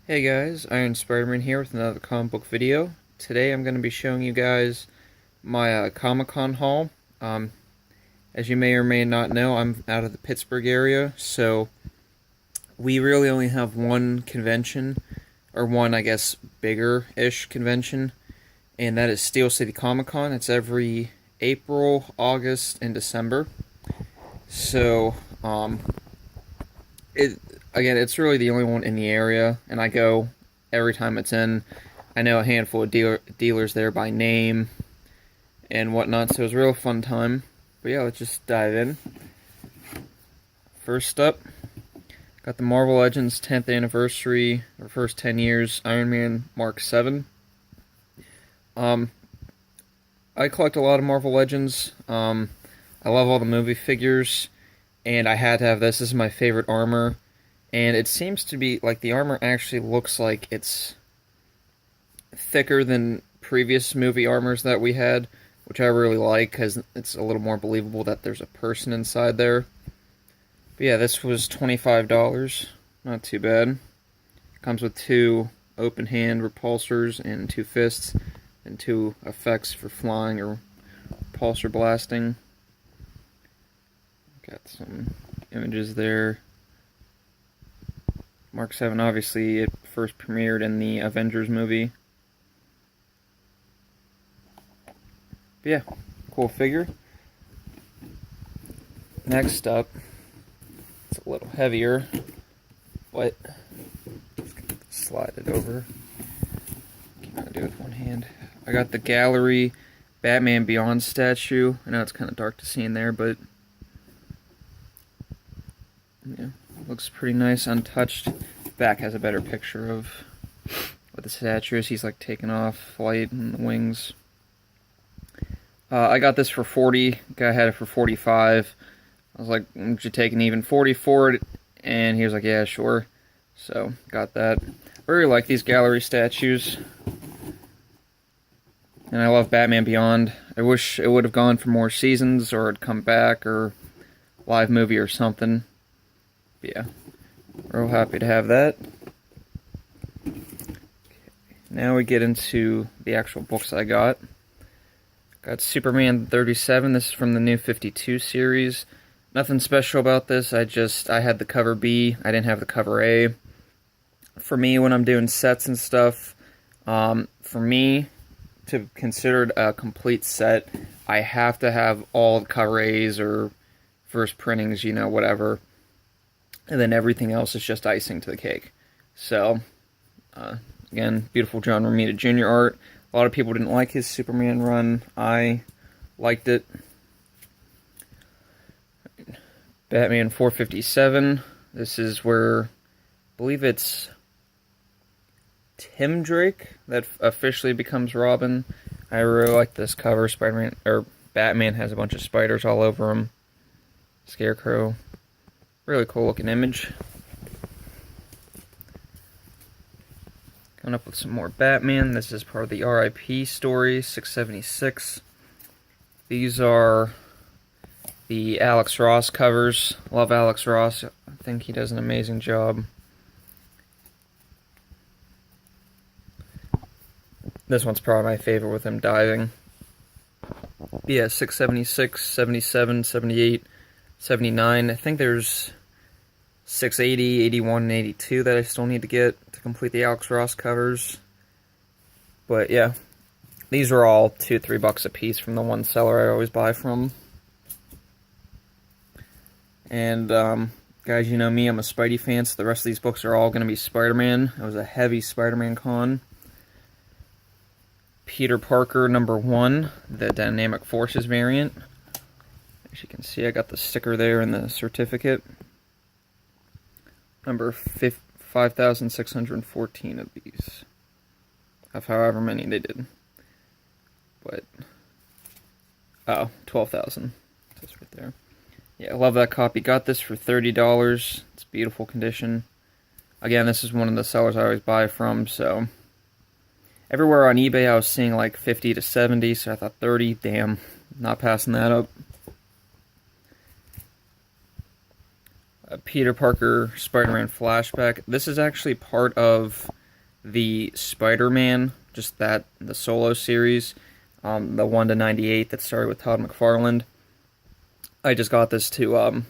Hey guys, Iron Spider-Man here with another comic book video. Today I'm going to be showing you guys my Comic-Con haul. As you may or may not know, I'm out of the Pittsburgh area, so we really only have one convention, or one, I guess, bigger-ish convention, and that is Steel City Comic-Con. It's every April, August, and December. So, it again, it's really the only one in the area, and I go every time it's in. I know a handful of dealers there by name and whatnot, so it was a real fun time. But yeah, let's just dive in. First up, got the Marvel Legends 10th anniversary, or first 10 years, Iron Man Mark 7. I collect a lot of Marvel Legends. I love all the movie figures, and I had to have this. This is my favorite armor, and it seems to be, like, the armor actually looks like it's thicker than previous movie armors that we had, which I really like, because it's a little more believable that there's a person inside there. But yeah, this was $25. Not too bad. Comes with two open hand repulsors and two fists, and two effects for flying or repulsor blasting. Got some images there. Mark 7, obviously, it first premiered in the Avengers movie. But yeah, cool figure. Next up, it's a little heavier, but just gonna slide it over. Can't do it with one hand. I got the Gallery Batman Beyond statue. I know it's kind of dark to see in there, but yeah, looks pretty nice, untouched. Back has a better picture of what the statue is. He's like taking off flight and the wings. I got this for 40. Guy had it for 45. I was like, would you take an even 40 for it? And he was like, yeah, sure. So, got that. I really like these gallery statues. And I love Batman Beyond. I wish it would have gone for more seasons, or it'd come back, or live movie or something. But yeah, real happy to have that. Okay. Now we get into the actual books I got. Got Superman 37. This is from the New 52 series. Nothing special about this. I had the cover B. I didn't have the cover A. For me, when I'm doing sets and stuff, for me to consider it a complete set, I have to have all the cover A's or first printings, you know, whatever. And then everything else is just icing to the cake. So, again, beautiful John Romita Jr. art. A lot of people didn't like his Superman run. I liked it. Batman 457. This is where, I believe it's Tim Drake that officially becomes Robin. I really like this cover. Batman has a bunch of spiders all over him. Scarecrow. Really cool looking image. Coming up with some more Batman. This is part of the RIP story, 676. These are the Alex Ross covers. Love Alex Ross. I think he does an amazing job. This one's probably my favorite with him diving. Yeah, 676, 77, 78, 79. I think there's 680, 81, and 82 that I still need to get to complete the Alex Ross covers. But yeah, these are all $2-3 a piece from the one seller I always buy from. And guys, you know me, I'm a Spidey fan, so the rest of these books are all going to be Spider-Man. It was a heavy Spider-Man con. Peter Parker #1, the Dynamic Forces variant. As you can see, I got the sticker there and the certificate. Number 5,614 of these. Of however many they did. But, 12,000. That's right there. Yeah, I love that copy. Got this for $30. It's beautiful condition. Again, this is one of the sellers I always buy from, so everywhere on eBay I was seeing like 50 to 70, so I thought 30, damn, not passing that up. a Peter Parker Spider-Man flashback. This is actually part of the Spider-Man, just that, the solo series, the 1 to 98 that started with Todd McFarlane. I just got this to,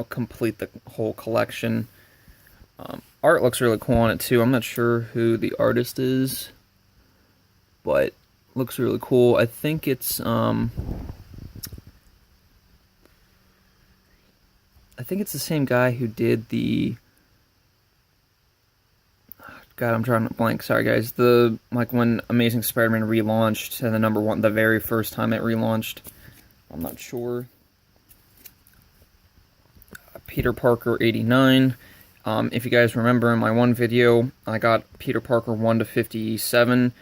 complete the whole collection. Art looks really cool on it too. I'm not sure who the artist is, but looks really cool. I think it's the same guy who did the. God, I'm drawing a blank. Sorry, guys. When Amazing Spider-Man relaunched and the #1, the very first time it relaunched. I'm not sure. Peter Parker 89. If you guys remember in my one video, I got Peter Parker 1 to 57,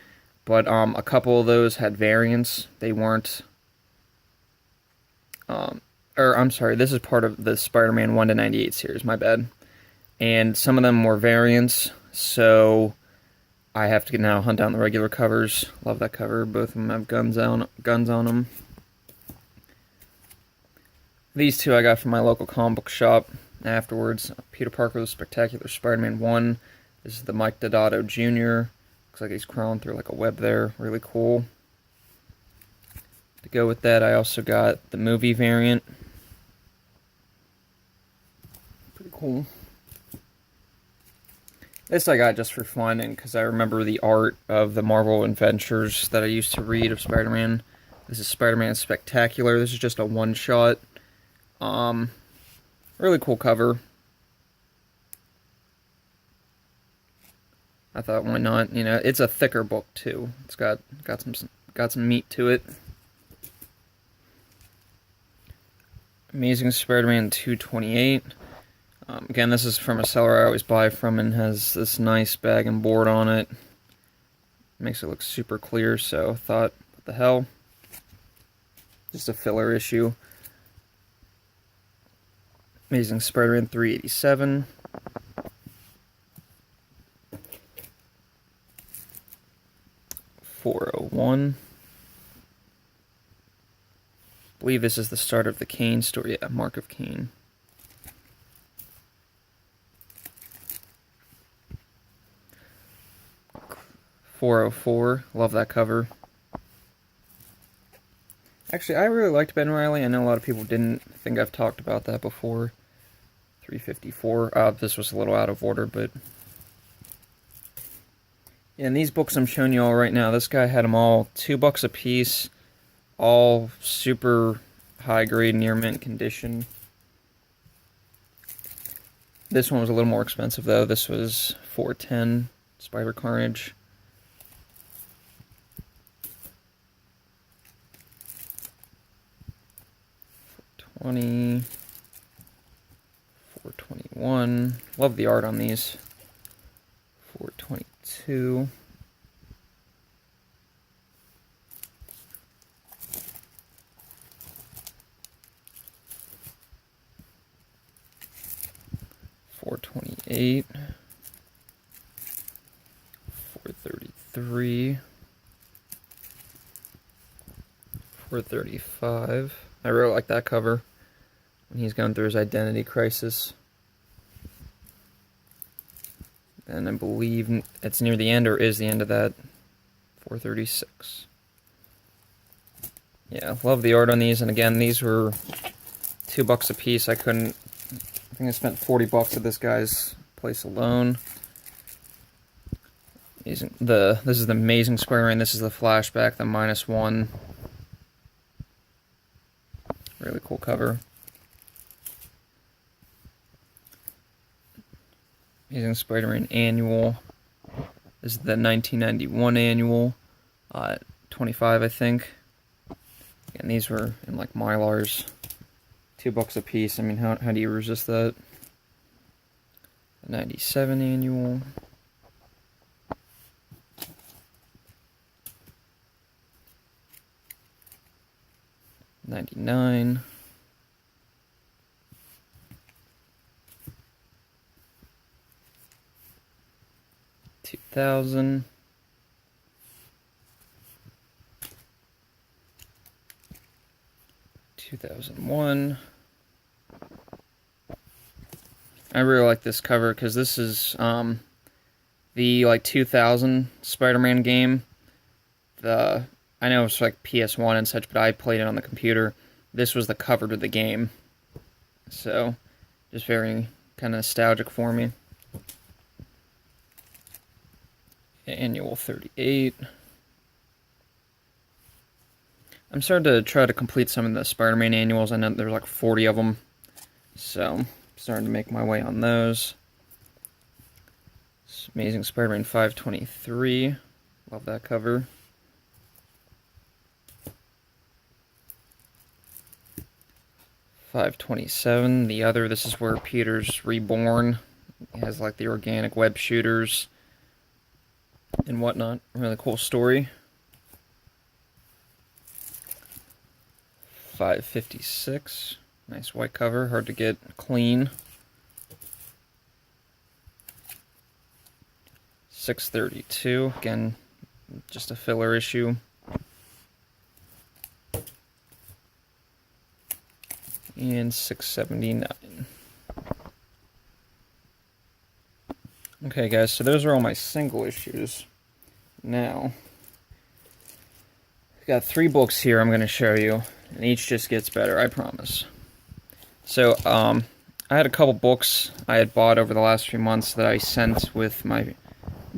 but a couple of those had variants. They weren't. I'm sorry, this is part of the Spider-Man 1 to 98 series, my bad. And some of them were variants, so I have to now hunt down the regular covers. Love that cover. Both of them have guns on them. These two I got from my local comic book shop afterwards. Peter Parker, the Spectacular Spider-Man 1. This is the Mike Deodato Jr. Looks like he's crawling through like a web there. Really cool. To go with that, I also got the movie variant. Pretty cool. This I got just for fun and because I remember the art of the Marvel Adventures that I used to read of Spider-Man. This is Spider-Man Spectacular. This is just a one-shot. Really cool cover. I thought, why not? It's a thicker book too. It's got some meat to it. Amazing Spider-Man 228. Again, this is from a seller I always buy from and has this nice bag and board on it. Makes it look super clear, so I thought, what the hell? Just a filler issue. Amazing Spider-Man 387. .401. I believe this is the start of the Kane story. Yeah, Mark of Kane. .404. Love that cover. Actually, I really liked Ben Reilly. I know a lot of people didn't. I think I've talked about that before. 354. This was a little out of order, but... Yeah, and these books I'm showing you all right now, this guy had them all $2 a piece. All super high grade, near mint condition. This one was a little more expensive though. This was $4.10. Spider Carnage. $4.20. $4.21. Love the art on these. $4.22. $4.28. $4.33. $4.35. I really like that cover when he's going through his identity crisis. And I believe it's near the end, or is the end of that. $4.36. Yeah, love the art on these. And again, these were $2 a piece. I think I spent $40 at this guy's place alone. This is the Amazing Spider-Man. This is the flashback, the -1. Really cool cover. Amazing Spider-Man Annual. This is the 1991 Annual. 25, I think. And these were in like Mylars. $2 a piece. I mean, how do you resist that? The 97 Annual. $99. $2,000. $2001. I really like this cover because this is the like 2000 Spider-Man game. I know it's like PS1 and such, but I played it on the computer. This was the cover to the game, so just very kind of nostalgic for me. Annual 38. I'm starting to try to complete some of the Spider-Man annuals. I know there's like 40 of them, so I'm starting to make my way on those. Amazing Spider-Man 523. Love that cover. $527. The other, this is where Peter's reborn. It has like the organic web shooters and whatnot. Really cool story. $556. Nice white cover, hard to get clean. $632. Again, just a filler issue. And $679. Okay, guys, so those are all my single issues. Now, I've got 3 books here I'm going to show you, and each just gets better, I promise. So, I had a couple books I had bought over the last few months that I sent with my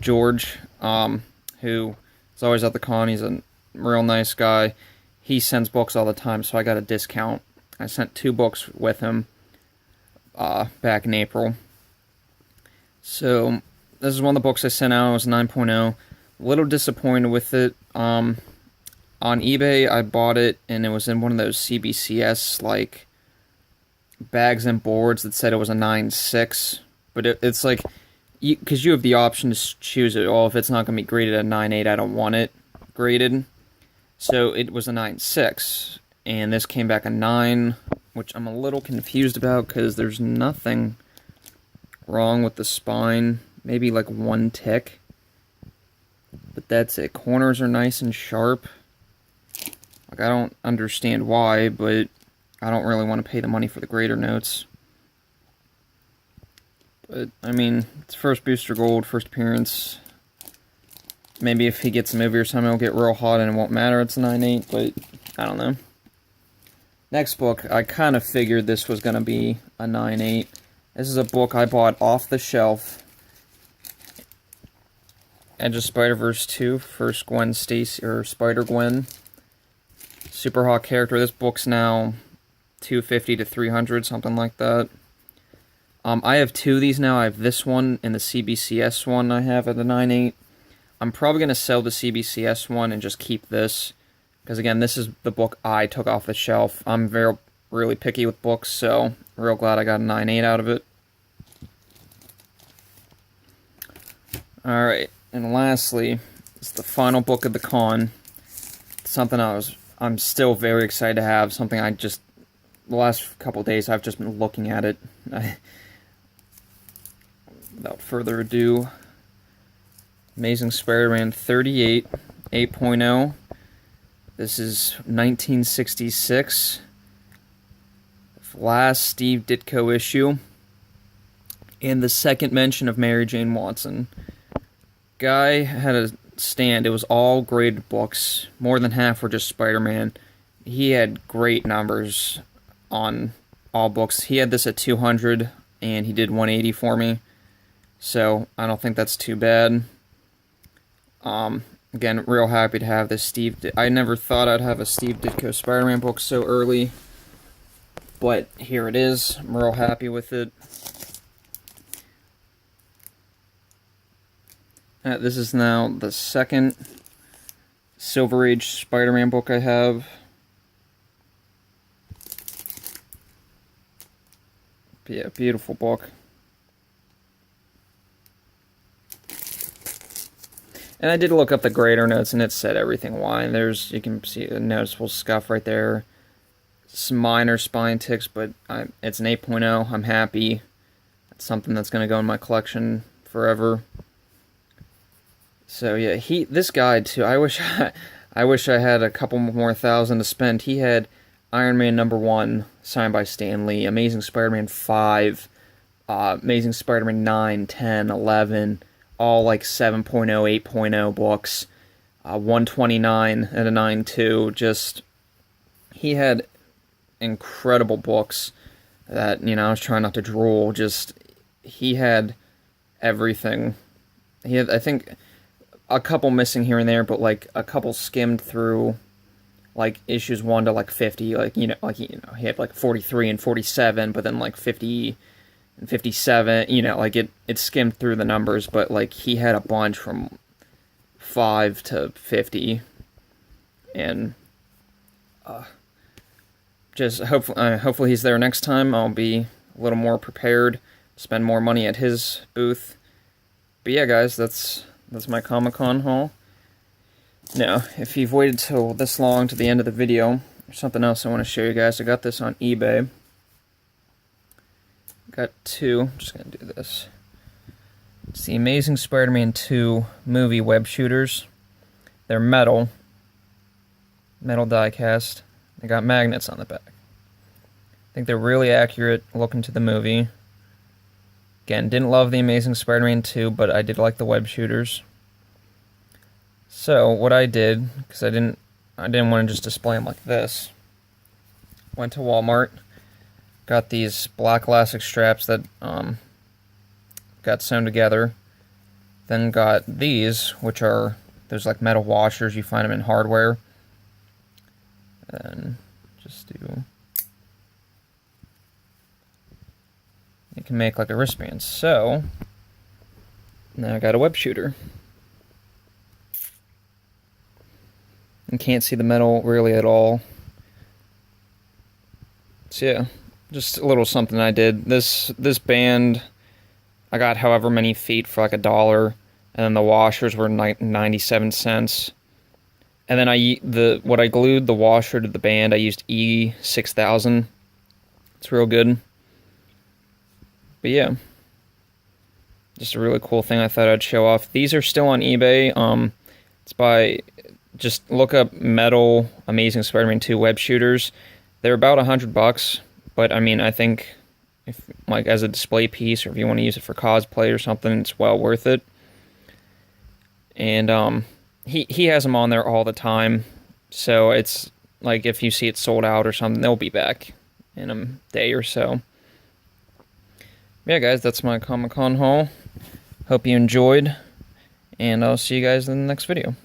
George, who is always at the con. He's a real nice guy. He sends books all the time, so I got a discount. I sent 2 books with him back in April. So, this is one of the books I sent out. It was 9.0. A little disappointed with it. On eBay, I bought it, and it was in one of those CBCS, like, bags and boards that said it was a 9.6. But it's like, because you have the option to choose it. Well, if it's not going to be graded at 9.8, I don't want it graded. So, it was a 9.6. And this came back a 9, which I'm a little confused about because there's nothing wrong with the spine. Maybe like 1 tick. But that's it. Corners are nice and sharp. Like, I don't understand why, but I don't really want to pay the money for the grader notes. But, I mean, it's first Booster Gold, first appearance. Maybe if he gets a movie or something, it'll get real hot and it won't matter it's a 9.8, but I don't know. Next book, I kind of figured this was going to be a 9.8. This is a book I bought off the shelf. Edge of Spider-Verse 2, first Gwen Stacy, or Spider-Gwen. Super hot character. This book's now $250 to $300, something like that. I have 2 of these now. I have this one and the CBCS one I have at the 9.8. I'm probably going to sell the CBCS one and just keep this. Because, again, this is the book I took off the shelf. I'm really picky with books, so real glad I got a 9.8 out of it. Alright, and lastly, it's the final book of the con. Something I'm still very excited to have. Something the last couple of days I've just been looking at it. Without further ado, Amazing Spider-Man 38, 8.0. This is 1966. Last Steve Ditko issue. And the second mention of Mary Jane Watson. Guy had a stand. It was all graded books. More than half were just Spider-Man. He had great numbers on all books. He had this at 200, and he did 180 for me. So, I don't think that's too bad. Again, real happy to have this I never thought I'd have a Steve Ditko Spider-Man book so early. But here it is. I'm real happy with it. This is now the second Silver Age Spider-Man book I have. But yeah, beautiful book. And I did look up the grader notes, and it said everything why. You can see a noticeable scuff right there. Some minor spine ticks, but it's an 8.0. I'm happy. It's something that's going to go in my collection forever. So yeah, this guy too. I wish I had a couple more thousand to spend. He had Iron Man #1 signed by Stan Lee, Amazing Spider-Man 5 Amazing Spider-Man 9, 10, 11, all like 7.0, 8.0 books. 129 and a 9.2. Just, he had incredible books that, I was trying not to drool. Just, he had everything. He had, I think, a couple missing here and there, but like a couple skimmed through like issues 1 to like 50, like he had like 43 and 47, but then like 50 and 57, like it skimmed through the numbers, but like he had a bunch from 5 to 50, and just hopefully he's there next time. I'll be a little more prepared, spend more money at his booth. But yeah, guys, that's my Comic-Con haul. Now, if you've waited till this long to the end of the video, there's something else I want to show you guys. I got this on eBay. Got two. I'm just going to do this. It's the Amazing Spider-Man 2 movie web shooters. They're metal die cast. They got magnets on the back. I think they're really accurate looking to the movie. Again, didn't love the Amazing Spider-Man 2, but I did like the web shooters. So what I did, because I didn't want to just display them like this, went to Walmart, got these black elastic straps that got sewn together, then got these, which are, there's like metal washers, you find them in hardware, and just do, you can make like a wristband. So now I got a web shooter. You can't see the metal really at all. So yeah, just a little something I did. This band, I got however many feet for like $1, and then the washers were 97 cents. And then what I glued the washer to the band, I used E6000. It's real good. But yeah, just a really cool thing I thought I'd show off. These are still on eBay. It's by, just look up metal Amazing Spider-Man 2 web shooters. They're about $100, but I mean, I think if like as a display piece, or if you want to use it for cosplay or something, it's well worth it. And he has them on there all the time, so it's like if you see it sold out or something, they'll be back in a day or so. Yeah, guys, that's my Comic-Con haul. Hope you enjoyed, and I'll see you guys in the next video.